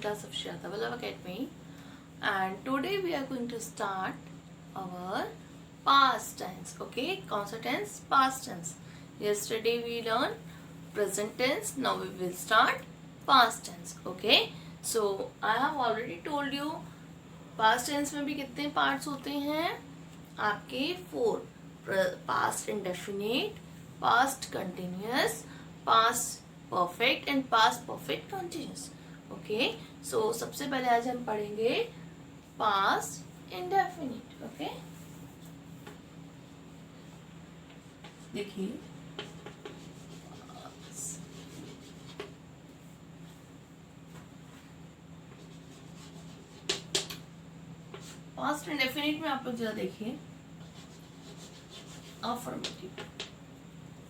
class of Shraddha Vallabh Academy, and today we are going to start our past tense. Okay, कौन सा tense? Past tense. Yesterday we learned present tense. Now we will start past tense. Okay, so I have already told you past tense में भी कितने parts होते हैं आपके 4. Past indefinite, past continuous, past perfect and past perfect continuous. Okay, so सबसे पहले आज हम पढ़ेंगे past indefinite. Okay, देखिए पास्ट इंडेफिनिट में आप लोग जरा देखिए अफर्मेटिव।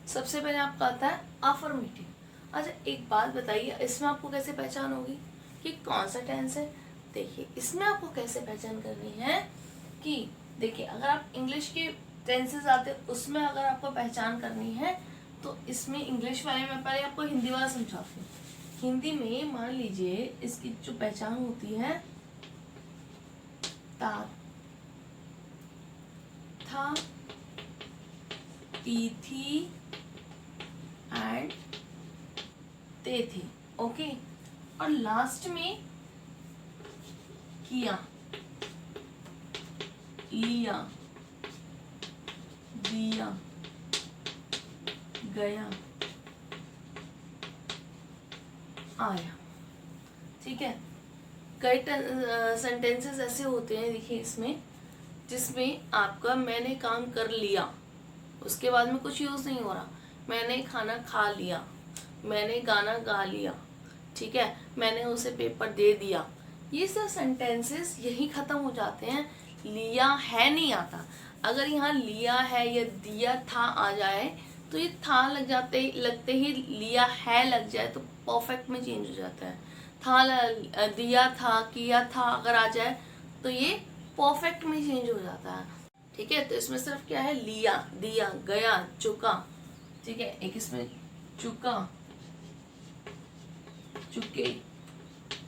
सबसे पहले आपका आता है अफर्मेटिव। अच्छा एक बात बताइए, इसमें आपको कैसे पहचान होगी कि कौन सा टेंस है? देखिए इसमें आपको कैसे पहचान करनी है कि देखिए अगर आप इंग्लिश के टेंसेस आते हैं उसमें अगर आपको पहचान करनी है तो इसमें इंग्लिश वाले में पहले आपको हिंदी वाला समझाती हूँ। हिंदी में मान लीजिए इसकी जो पहचान होती है ता था, ती थी एंड ते थे। ओके, और लास्ट में किया, लिया, दिया, गया, आया। ठीक है, कई सेंटेंसेस ऐसे होते हैं देखिए इसमें जिसमें आपका मैंने काम कर लिया उसके बाद में कुछ यूज नहीं हो रहा, मैंने खाना खा लिया, मैंने गाना गा लिया, ठीक है, मैंने उसे पेपर दे दिया। ये सब सेंटेंसेस यही खत्म हो जाते हैं, लिया है नहीं आता। अगर यहाँ लिया है या दिया था आ जाए तो ये था लगते ही लिया है लग जाए तो परफेक्ट में चेंज हो जाता है। था, दिया था, किया था अगर आ जाए तो ये परफेक्ट में चेंज हो जाता है। ठीक है, तो इसमें सिर्फ क्या है, लिया, दिया, गया, चुका। ठीक है, एक इसमें चुका, चुके,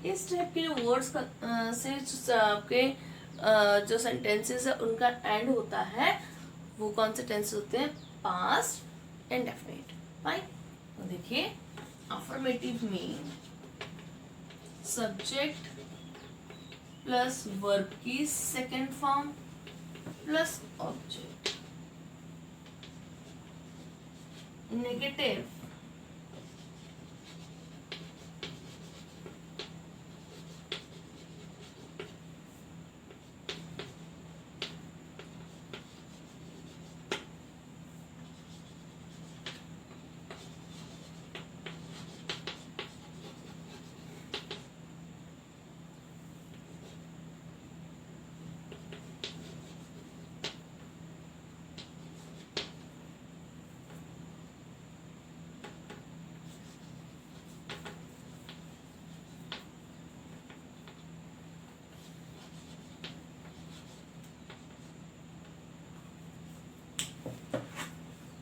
इस टाइप के जो वर्ड्स से आपके जो सेंटेंसेस है उनका एंड होता है वो कौन से टेंस होते हैं? Past indefinite. फाइन, तो देखिए अफर्मेटिव में सब्जेक्ट प्लस वर्ब की second form plus object. Negative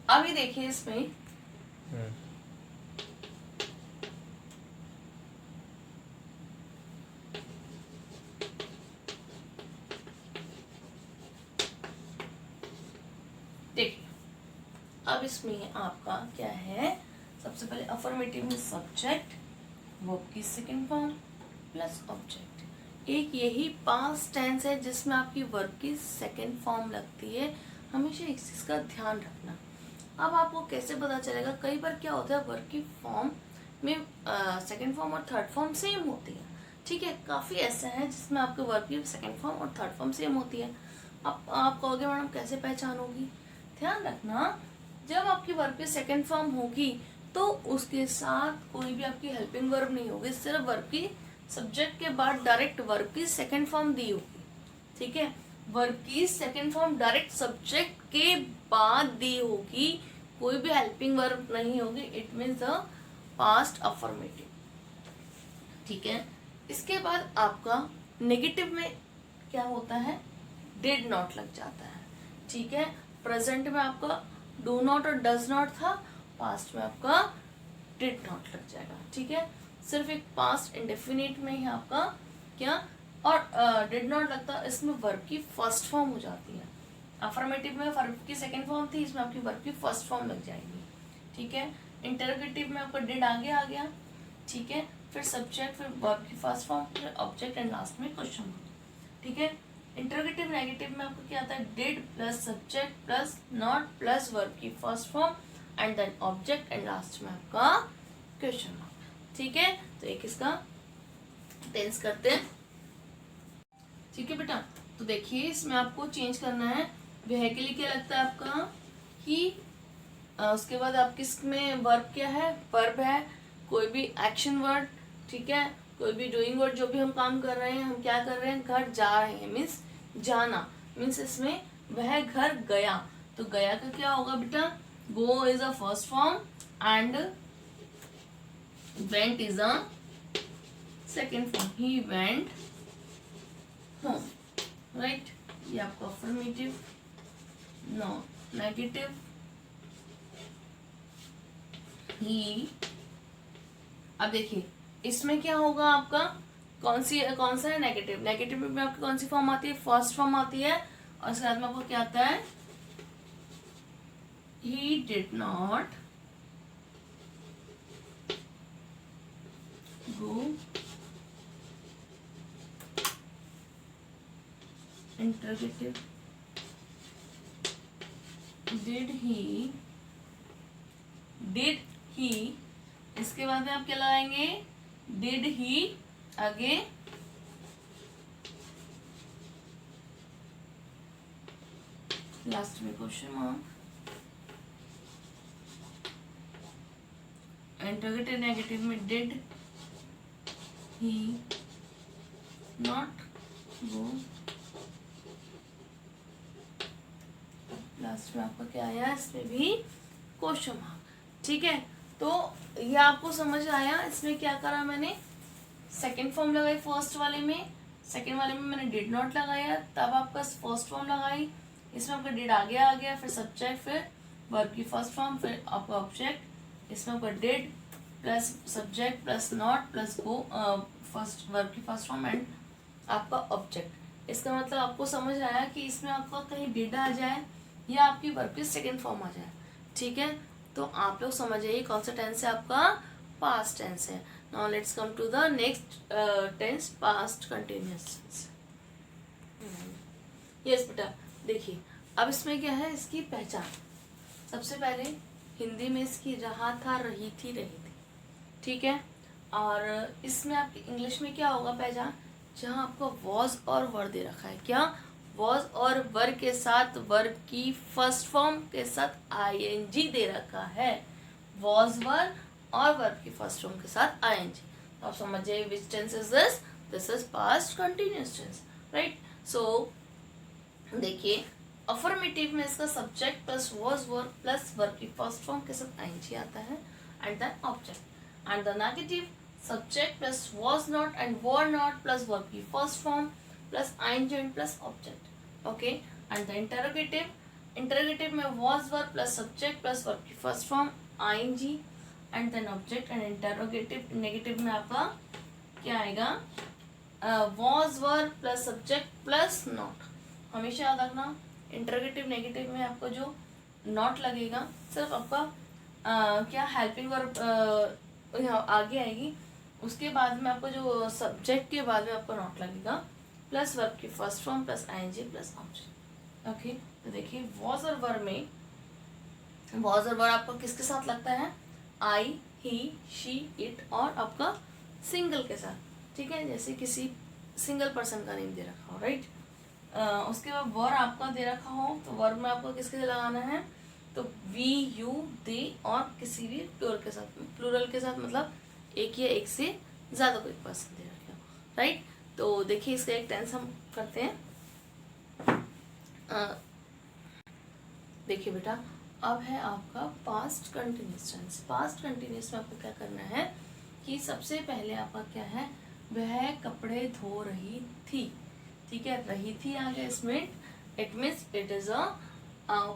अभी देखिए इसमें देखिए अब इसमें आपका क्या है, सबसे पहले अफर्मेटिव में सब्जेक्ट, वर्ब की सेकंड फॉर्म प्लस ऑब्जेक्ट। एक यही पास्ट टेंस है जिसमें आपकी वर्ब की सेकंड फॉर्म लगती है। हमेशा इस चीज का ध्यान रखना। अब आपको कैसे पता चलेगा, कई बार क्या होता है वर्ब की फॉर्म में सेकंड फॉर्म और थर्ड फॉर्म सेम होती है। ठीक है, काफ़ी ऐसा है जिसमें आपके वर्ब की सेकंड फॉर्म और थर्ड फॉर्म सेम होती है। अब आप कहोगे मैडम कैसे पहचान होगी? ध्यान रखना, जब आपकी वर्ब की सेकंड फॉर्म होगी तो उसके साथ कोई भी आपकी हेल्पिंग वर्ब नहीं होगी, सिर्फ वर्ब की सब्जेक्ट के बाद डायरेक्ट वर्ब की सेकंड फॉर्म दी होगी। ठीक है, वर्ब की सेकंड फॉर्म डायरेक्ट सब्जेक्ट के बाद दी होगी, कोई भी हेल्पिंग वर्ब नहीं होगी। It means the past affirmative. ठीक है, इसके बाद आपका नेगेटिव में क्या होता है, डिड नॉट लग जाता है। ठीक है, प्रेजेंट में आपका डू नॉट और डज नॉट था, पास्ट में आपका डिड नॉट लग जाएगा। ठीक है, सिर्फ एक पास्ट इंडेफिनिट में ही आपका क्या और डिड नॉट लगता, इसमें वर्ब की फर्स्ट फॉर्म हो जाती है। अफर्मेटिव में वर्ब की सेकंड फॉर्म थी, इसमें आपकी वर्ब की फर्स्ट फॉर्म लग जाएगी। ठीक है, इंटरोगेटिव में आपका डिड आगे आ गया। ठीक है, फिर सब्जेक्ट, फिर वर्ब की फर्स्ट फॉर्म, फिर ऑब्जेक्ट एंड लास्ट में क्वेश्चन मार्क। ठीक है, इंटरोगेटिव नेगेटिव में आपको क्या आता है, did plus subject plus not plus verb की first form and then object and last में आपका क्वेश्चन मार्क। ठीक है, तो एक इसका टेंस करते हैं। ठीक है बेटा, तो देखिए इसमें आपको चेंज करना है। वह के लिए क्या लगता है आपका कि उसके बाद आप किसमें वर्ब क्या है, वर्ब है, कोई भी एक्शन वर्ड। ठीक है, कोई भी डूइंग वर्ड, जो भी हम काम कर रहे हैं, हम क्या कर रहे हैं, घर जा रहे हैं मीन्स जाना, मीन्स इसमें वह घर गया। तो गया का क्या होगा बेटा, go is a first form and went is a second form, he went home. Right, ये आपका अफर्मेटिव। नो नेगेटिव, ही। अब देखिए इसमें क्या होगा आपका, कौन सा है, नेगेटिव। नेगेटिव में आपकी कौन सी फॉर्म आती है, फर्स्ट फॉर्म आती है, और उसके बाद में आपको क्या आता है, he did not go. Interrogative, did he, इसके बाद में आप क्या लगाएंगे, डिड ही आगे लास्ट में क्वेश्चन मार्क। इंटरोगेटिव नेगेटिव में did he not go, last में आपका क्या आया, इसमें भी क्वेश्चन मार्क। ठीक है, तो ये आपको समझ आया। इसमें क्या करा मैंने, सेकंड फॉर्म लगाई फर्स्ट वाले में, सेकंड वाले में मैंने डिड नॉट लगाया, तब आपका फर्स्ट फॉर्म लगाई, इसमें आपका डिड आगे आ गया, फिर सब्जेक्ट, फिर वर्ब की फर्स्ट फॉर्म, फिर आपका ऑब्जेक्ट, इसमें आपका did plus subject plus not plus go first verb की फर्स्ट फॉर्म एंड आपका ऑब्जेक्ट। इसका मतलब आपको समझ आया कि इसमें आपका कहीं डिड आ जाए या आपकी वर्ब की सेकेंड फॉर्म आ जाए। ठीक है, तो आप लोग समझ जाइए कौन सा टेंस है आपका, पास्ट टेंस है। Now let's come to the next tense, past continuous tense. Yes बेटा, देखिए अब इसमें क्या है, इसकी पहचान। सबसे पहले हिंदी में इसकी रहा था, रही थी, रही थी। ठीक है, और इसमें आपकी इंग्लिश में क्या होगा पहचान, जहाँ आपको वॉज और वर दे रखा है, क्या वॉज और वर के साथ वर्ब की फर्स्ट फॉर्म के साथ आईएनजी दे रखा है, वॉज वर और वर्ब की फर्स्ट फॉर्म के साथ आईएनजी। तो आप समझ जाइए which tense is this is past continuous tense. Right, so देखिए अफर्मेटिव में इसका subject plus was were plus verb की फर्स्ट फॉर्म के साथ आईएनजी आता है and then object. And the negative, subject plus was not and were not plus verb की first form plus ing and plus object. Okay, and the interrogative में was verb plus subject plus verb की first form ing and then object, and interrogative negative में आपका क्या आएगा, was verb plus subject plus not। हमेशा याद रखना interrogative negative में आपको जो नॉट लगेगा सिर्फ आपका क्या हेल्पिंग वर्ब आगे आएगी, उसके बाद में आपको जो सब्जेक्ट के बाद में आपको नॉट लगेगा प्लस वर्ब की first form plus ING plus object. Okay, तो देखिए वॉज और वर्ब में वॉज और वर्ब आपको किसके साथ लगता है, आई, ही, शी, इट और आपका सिंगल के साथ। ठीक है, जैसे किसी सिंगल पर्सन का नेम दे रखा हो। राइट, उसके बाद वर्ब आपका दे रखा हो तो वर्ब में आपको किसके साथ लगाना है, तो वी, यू, दे और किसी भी प्लूरल के साथ मतलब एक या एक से ज़्यादा कोई पर्सन दे रखे हो। राइट, तो देखिए इसका एक टेंस हम करते हैं। देखिए बेटा, अब है आपका past continuous tense. Past continuous में आपको क्या करना है कि सबसे पहले आपका क्या है, वह कपड़े धो रही थी। ठीक है, रही थी आगे इसमें it means it is a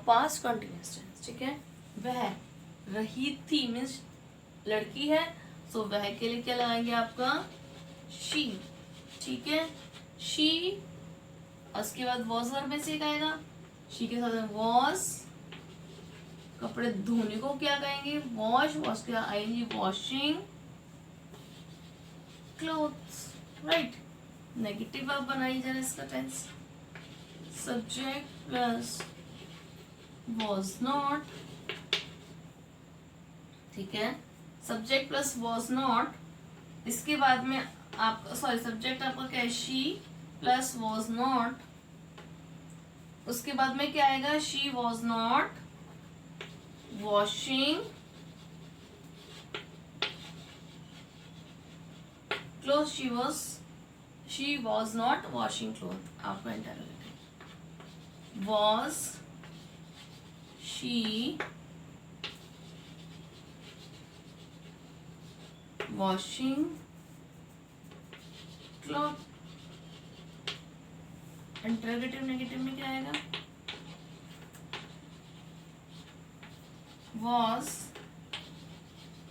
past continuous tense. ठीक है, वह रही थी मीन्स लड़की है, तो वह के लिए क्या लगाएंगे आपका शी, ठीक है, शी। उसके बाद वॉज वर्ब में से एक आएगा, शी के साथ वॉज, कपड़े धोने को क्या कहेंगे वॉश, वॉश के आएंगे washing clothes, right. Negative verb बनाइए जरा इसका tense, subject plus was not, ठीक है, सब्जेक्ट प्लस वॉज नॉट। इसके बाद में आपका सॉरी सब्जेक्ट आपका क्या है शी प्लस वॉज नॉट, उसके बाद में क्या आएगा she was not washing cloth, she was not washing cloth. आपका interrogative was she washing cloth. Interrogative negative में क्या आएगा was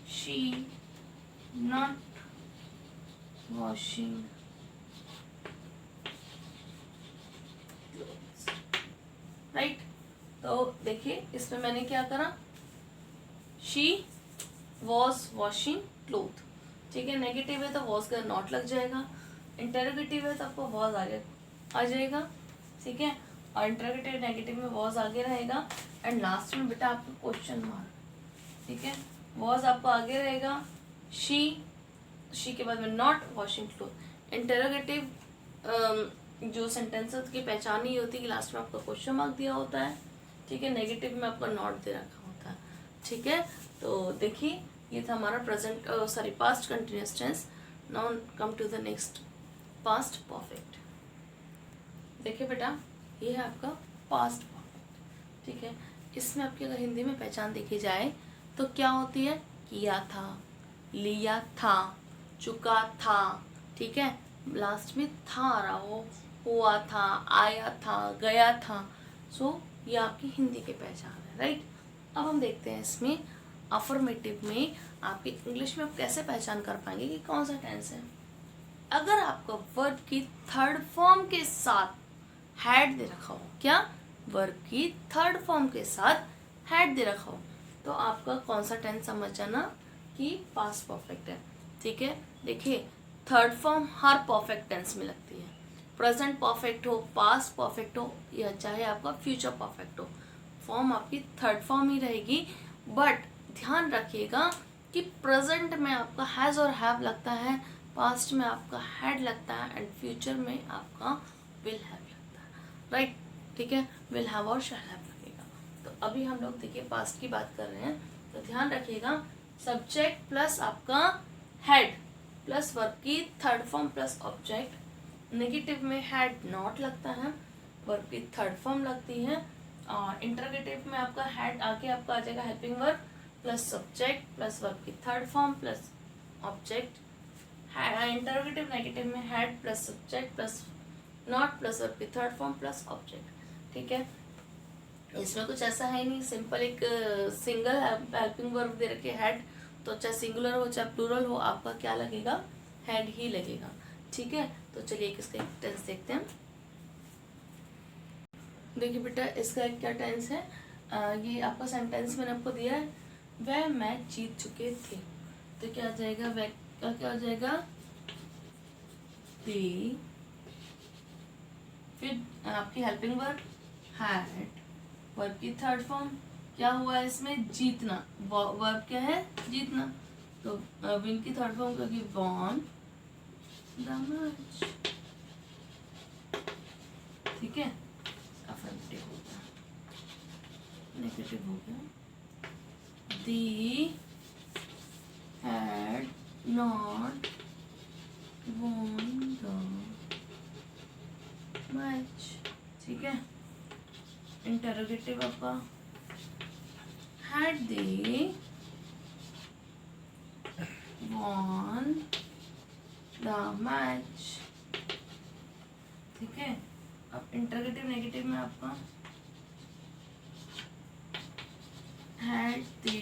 she not washing clothes, right. तो देखिए इसमें मैंने क्या करा, she was washing cloth, ठीक है। नेगेटिव है तो was का नॉट लग जाएगा, इंटरोगेटिव है तो आपको was आगे आ जाएगा, ठीक है, और इंटरोगेटिव नेगेटिव में was आगे रहेगा, एंड लास्ट में बेटा आपका क्वेश्चन मार्क, ठीक है। was आपको आगे रहेगा, शी के बाद में नॉट वॉशिंग क्लोथ। इंटरोगेटिव जो सेंटेंसेस की पहचान ही होती है कि लास्ट में आपका क्वेश्चन मार्क दिया होता है, ठीक है, नेगेटिव में आपका नॉट दे रखा होता है, ठीक है। तो देखिए ये था हमारा present sorry past continuous tense. Now come to the next past perfect. देखिए बेटा ये है आपका पास्ट परफेक्ट, ठीक है। इसमें आपकी अगर हिंदी में पहचान देखी जाए तो क्या होती है, किया था, लिया था, चुका था, ठीक है, लास्ट में था आ रहा हो, हुआ था, आया था, गया था। सो ये आपकी हिंदी की पहचान है, राइट। अब हम देखते हैं इसमें अफर्मेटिव में आपकी इंग्लिश में आप कैसे पहचान कर पाएंगे कि कौन सा टेंस है। अगर आपका वर्ब की थर्ड फॉर्म के साथ हैड दे रखा हो, क्या वर्ब की थर्ड फॉर्म के साथ हैड दे रखा हो, तो आपका कौन सा टेंस समझ जाना कि पास्ट परफेक्ट है, ठीक है। देखिए थर्ड फॉर्म हर परफेक्ट टेंस में लगती है, प्रेजेंट परफेक्ट हो, पास्ट परफेक्ट हो, या चाहे आपका फ्यूचर परफेक्ट हो, फॉर्म आपकी थर्ड फॉर्म ही रहेगी। बट ध्यान रखिएगा कि प्रेजेंट में आपका हैज़ और हैव लगता है, पास्ट में आपका हैड लगता है, एंड फ्यूचर में आपका विल हैव लगता है, राइट, ठीक है, विल हैव और शैल हैव लगेगा। तो अभी हम लोग देखिए पास्ट की बात कर रहे हैं, तो ध्यान रखिएगा सब्जेक्ट प्लस आपका हैड प्लस वर्ब की third form plus object, negative में हैड नॉट लगता है, वर्ब की थर्ड फॉर्म लगती है, और इंटरोगेटिव में आपका हैड आके आपका आ जाएगा helping verb plus subject plus verb की third form plus object. Interrogative negative में had plus subject plus not plus verb की थर्ड फॉर्म प्लस ऑब्जेक्ट, ठीक है। इसमें कुछ ऐसा है नहीं, सिंपल एक सिंगल हेल्पिंग वर्ब दे रखे हैड, तो चाहे सिंगुलर हो चाहे प्लूरल हो आपका क्या लगेगा हैड ही लगेगा, ठीक है। तो चलिए इसका एक टेंस देखते हैं। देखिए बेटा इसका एक क्या टेंस है, ये आपका सेंटेंस मैंने आपको दिया है, वह मैच जीत चुके थे, तो क्या आ जाएगा, वह का क्या हो जाएगा दे, फिर आपकी हेल्पिंग वर्ब हैड, वर्ब की थर्ड फॉर्म क्या हुआ है इसमें जीतना, वर्ब क्या है जीतना, तो विन की थर्ड फॉर्म क्या की वॉन द मैच, ठीक है। अफर्मेटिव हो गया, नेगेटिव हो गया, the had not won the match, ठीक है। इंटरोगेटिव आपका had they won the match, ठीक है। अब इंटरोगेटिव नेगेटिव में आपका had they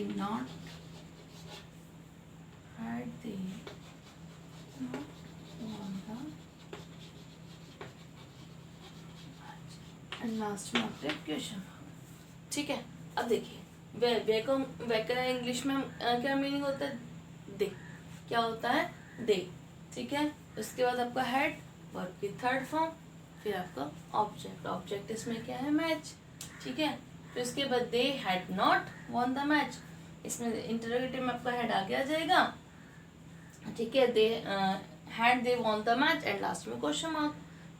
लास्ट में आपके क्वेश्चन। ठीक है, अब देखिए वे का इंग्लिश में क्या मीनिंग होता है? दे। क्या होता है? दे। ठीक है, उसके बाद आपका हेड, वर्ब की थर्ड फॉर्म, फिर आपका ऑब्जेक्ट। ऑब्जेक्ट इसमें क्या है? मैच। ठीक है, फिर उसके बाद they had not won the match, इसमें इंटरोगेटिव में आपका हेड आगे आ जाएगा। ठीक है, they had they won the match and last में क्वेश्चन मार्क।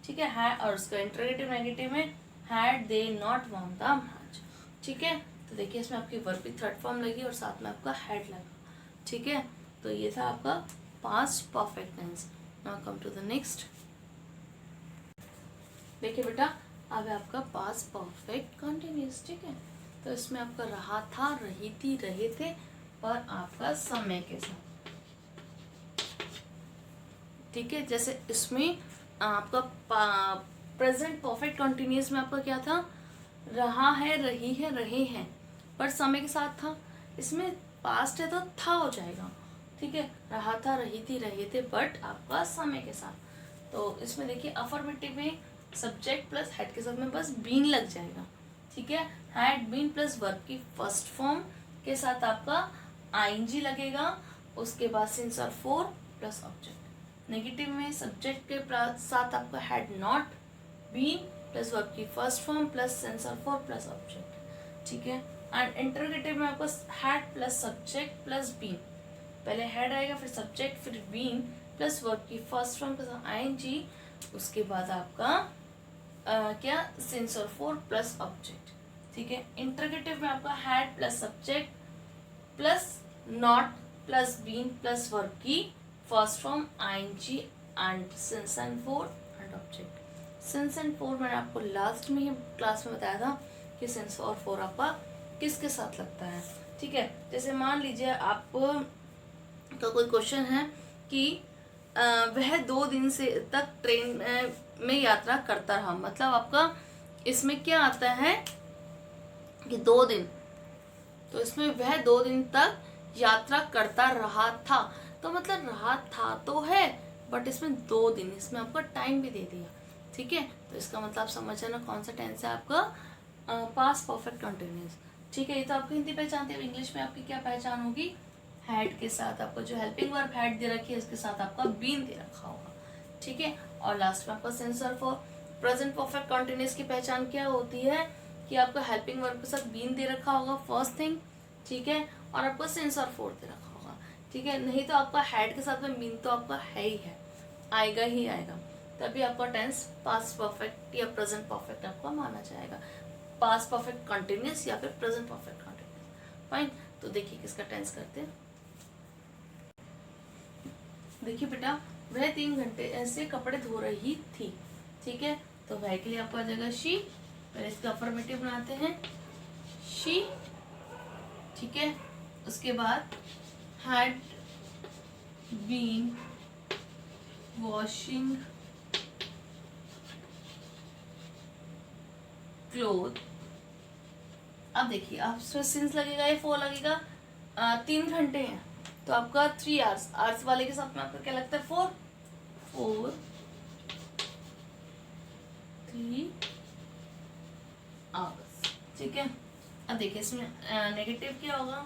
ठीक है, और उसका इंटरोगेटिव नेगेटिव में had they not won the match. ठीक है, तो देखिए इसमें आपकी वर्ब की थर्ड फॉर्म लगी और साथ में आपका हेड लगा। ठीक है, तो ये था आपका past perfect tense. Now come to the next. देखिए बेटा, अब है आपका पास्ट परफेक्ट कंटिन्यूअस। ठीक है, तो इसमें आपका रहा था, रही थी, रहे थे और आपका समय के साथ। ठीक है, जैसे इसमें आपका प्रेजेंट परफेक्ट कंटिन्यूअस में आपका क्या था? रहा है, रही है, रहे हैं, पर समय के साथ था। इसमें पास्ट है तो था हो जाएगा। ठीक है, रहा था, रही थी, रहे थे, बट आपका समय के साथ। तो इसमें देखिए अफर्मेटिव में सब्जेक्ट प्लस हेड के साथ में बस बीन लग जाएगा। ठीक है, हैड बीन प्लस वर्ब की फर्स्ट फॉर्म के साथ आपका आईएनजी लगेगा, उसके बाद सिंस और फोर प्लस ऑब्जेक्ट। नेगेटिव में सब्जेक्ट के साथ आपका had not been plus verb की फर्स्ट फॉर्म प्लस सिंस और फोर प्लस ऑब्जेक्ट। ठीक है, एंड इंटरोगेटिव में आपका had plus subject plus been, पहले हेड आएगा फिर सब्जेक्ट फिर बीन प्लस वर्ब की फर्स्ट फॉर्म के साथ आईएनजी, उसके बाद आपका क्या सिंस और फोर प्लस ऑब्जेक्ट। ठीक है, इंटरोगेटिव में आपका had plus subject plus not plus been plus verb की first form ING and since and for and object. Since and for मैंने आपको लास्ट में ही क्लास में बताया था कि सिंस और फोर आपका किसके साथ लगता है। ठीक है, जैसे मान लीजिए आप तो कोई क्वेश्चन है कि वह 2 दिन से तक ट्रेन में यात्रा करता रहा, मतलब आपका इसमें क्या आता है कि 2 दिन, तो इसमें वह 2 दिन तक यात्रा करता रहा था, तो मतलब रहा था तो है बट इसमें 2 दिन, इसमें आपका टाइम भी दे दिया। ठीक है, तो इसका मतलब आप समझ जाना कौन सा टेंस है आपका पास्ट परफेक्ट कंटिन्यूअस। ठीक है, ये तो आपकी हिंदी पहचान थी। अब इंग्लिश में आपकी क्या पहचान होगी? हैड के साथ आपको जो हेल्पिंग वर्ब हैड दे रखी है इसके साथ आपका बीन दे रखा होगा। ठीक है, और लास्ट में आपका सिंस और फॉर। प्रेजेंट परफेक्ट कंटिन्यूअस की पहचान क्या होती है कि आपका हेल्पिंग वर्ब के साथ बीन दे रखा होगा फर्स्ट थिंग। ठीक है, और आपको सिंस और फोर दे रखा होगा। ठीक है, नहीं तो आपका हैड के साथ में बीन तो आपका है ही है, आएगा ही आएगा, तभी आपका टेंस पास्ट परफेक्ट या प्रेजेंट परफेक्ट आपका माना जाएगा। पास्ट परफेक्ट कंटिन्यूअस या फिर प्रेजेंट परफेक्ट कंटिन्यूअस। फाइन, तो देखिए किसका टेंस करते हैं। देखिए बेटा, वह 3 घंटे ऐसे कपड़े धो रही थी। ठीक है, तो वह के लिए आपको आ जाएगा शी, पहले इसका अफर्मेटिव बनाते हैं शी। ठीक है, उसके बाद हैड बीन वॉशिंग क्लोथ। अब देखिए आप सिंस लगेगा या फोर लगेगा, 3 घंटे हैं तो आपका 3 आवर्स, आवर्स वाले के साथ में आपका क्या लगता है? 4 3 आवर्स। ठीक है, अब देखिए इसमें नेगेटिव क्या होगा?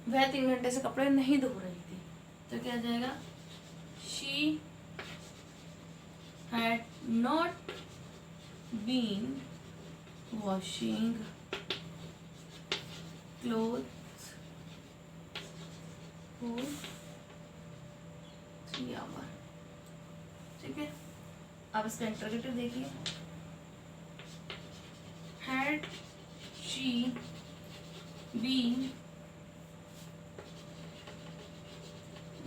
वह 3 घंटे से कपड़े नहीं धो रही थी, तो क्या आ जाएगा? She had not been washing clothes for 3 hours। ठीक है, अब इसका इंटरोगेटिव देखिए, had she been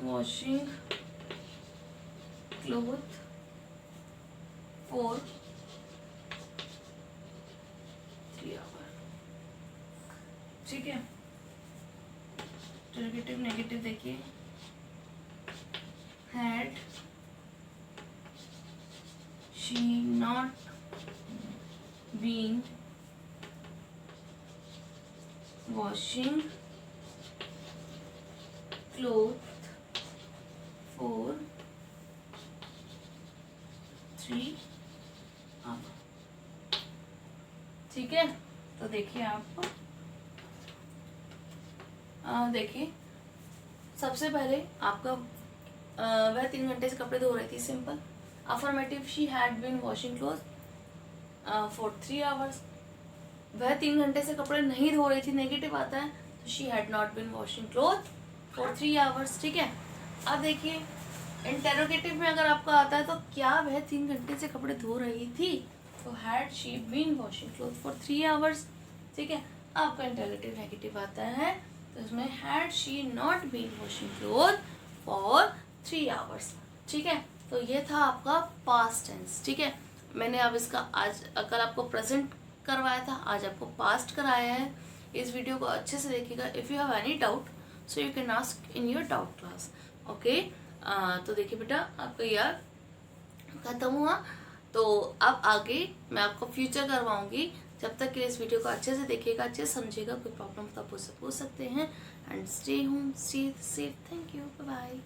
washing clothes for 3 hours। ठीक है, इंटरोगेटिव नेगेटिव देखिए, had she not been washing clothes for 3 hours। ठीक है। तो देखिए आप देखिए सबसे पहले आपका वह 3 घंटे से कपड़े धो रही थी, simple. Affirmative, she had been washing cloth for 3 hours. वह 3 घंटे से कपड़े नहीं धो रही थी, नेगेटिव आता है, तो she had not been washing cloth for 3 hours, ठीक है। अब देखिए इंटेरोगेटिव में अगर आपका आता है तो क्या वह 3 घंटे से कपड़े धो रही थी, तो had she been washing cloth for 3 hours, ठीक है। आपका इंटेरोगेटिव नेगेटिव आता है तो इसमें had she not been washing cloth for 3 hours, ठीक है। तो ये था आपका पास्ट टेंस, ठीक है। मैंने अब इसका आज कल आपको प्रेजेंट करवाया था, आज आपको पास्ट कराया है। इस वीडियो को अच्छे से देखिएगा। If you have any doubt so you can ask in your doubt class, okay. तो देखिए बेटा, आपका ईयर खत्म हुआ, तो अब आगे मैं आपको फ्यूचर करवाऊंगी। जब तक के लिए इस वीडियो को अच्छे से देखिएगा, अच्छे से समझिएगा। कोई प्रॉब्लम तो आप मुझसे पूछ सकते हैं। And stay home, stay safe. Thank you, bye bye.